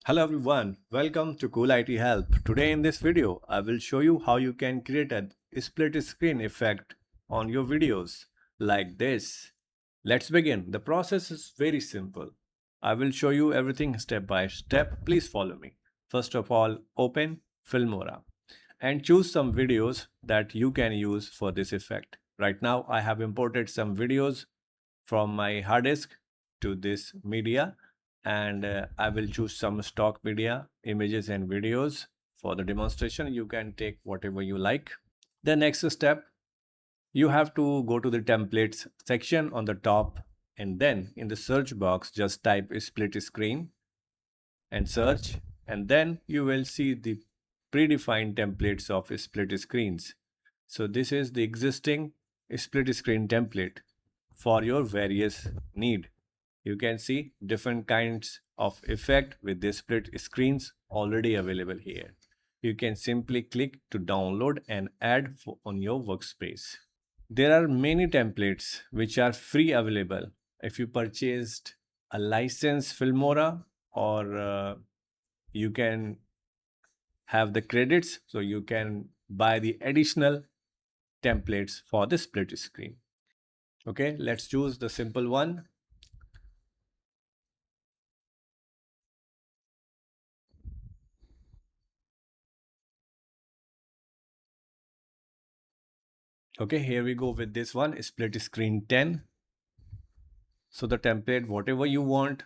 Hello everyone, welcome to Cool IT Help. Today in this video, I will show you how you can create a split screen effect on your videos like this. Let's begin. The process is very simple. I will show you everything step by step. Please follow me. First of all, open Filmora and choose some videos that you can use for this effect. Right now, I have imported some videos from my hard disk to this media, and I will choose some stock media, images and videos for the demonstration. You can take whatever you like. The next step, you have to go to the templates section on the top, and then in the search box just type split screen and search, and then you will see the predefined templates of split screens. So this is the existing split screen template for your various need. You can see different kinds of effect with the split screens already available here. You can simply click to download and add on your workspace. There are many templates which are free available. If you purchased a license Filmora, or you can have the credits, so you can buy the additional templates for the split screen. Okay, let's choose the simple one. Okay, here we go with this one, split screen 10. So the template, whatever you want,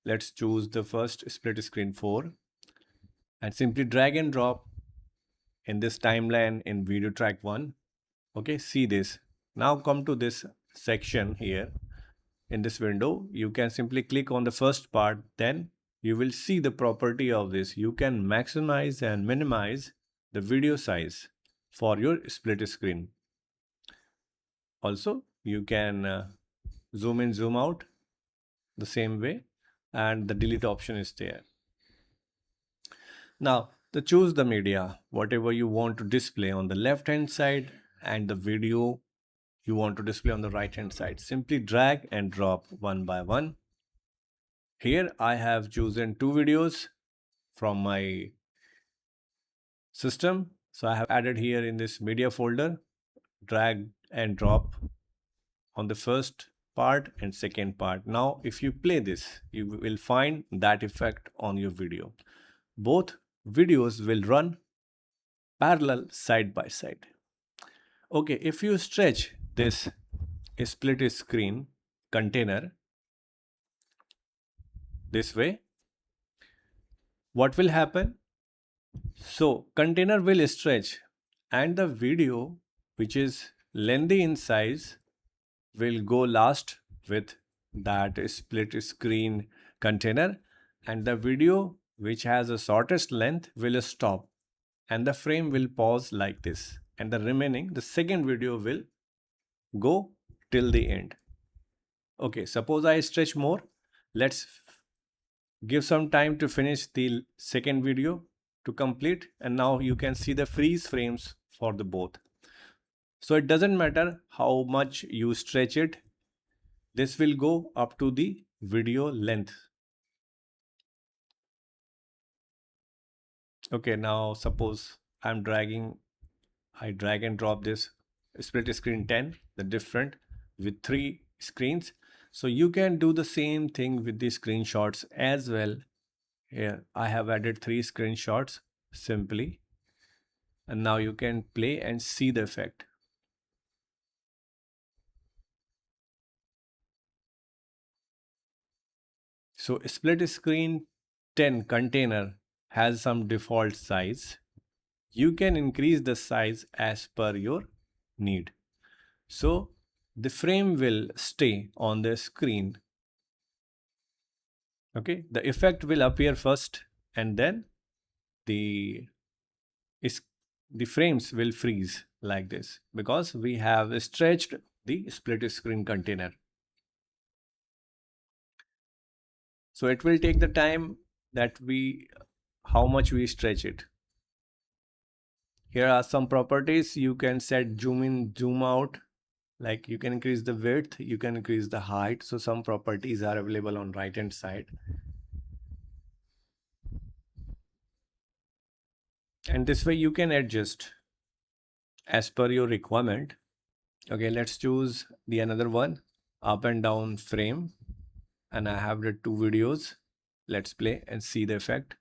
let's choose the first split screen 4 and simply drag and drop in this timeline in video track 1. Okay, see this. Now come to this section here. In this window, you can simply click on the first part, then you will see the property of this. You can maximize and minimize the video size for your split screen. Also, you can zoom in, zoom out the same way, and the delete option is there. Now, to choose the media, whatever you want to display on the left hand side, and the video you want to display on the right hand side. Simply drag and drop one by one. Here I have chosen 2 videos from my system. So I have added here in this media folder, drag and drop on the first part and second part. Now, if you play this, you will find that effect on your video. Both videos will run parallel side by side. Okay, if you stretch this split screen container this way, what will happen? So container will stretch and the video, which is lengthy in size, will go last with that split screen container, and the video which has the shortest length will stop and the frame will pause like this, and the second video will go till the end. Okay, suppose I stretch more. Let's give some time to finish the second video to complete, and now you can see the freeze frames for the both. So it doesn't matter how much you stretch it, this will go up to the video length. Okay, now suppose I drag and drop this split screen 10, the different with 3 screens. So you can do the same thing with the screenshots as well. Here I have added 3 screenshots simply, and now you can play and see the effect. So split screen 10 container has some default size. You can increase the size as per your need. So the frame will stay on the screen. Okay, the effect will appear first, and then the is the frames will freeze like this because we have stretched the split screen container. So it will take the time that how much we stretch it. Here are some properties. You can set zoom in, zoom out. Like you can increase the width, you can increase the height. So some properties are available on right hand side. And this way you can adjust as per your requirement. Okay, let's choose the another one, up and down frame, and I have the two videos. Let's play and see the effect.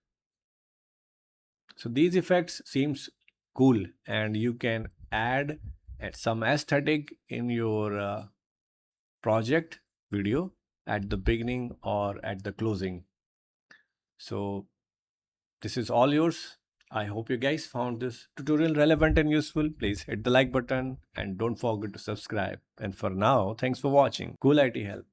So these effects seems cool, and you can add some aesthetic in your project video at the beginning or at the closing. So this is all yours. I hope you guys found this tutorial relevant and useful. Please hit the like button and don't forget to subscribe. And for now, thanks for watching Cool IT Help.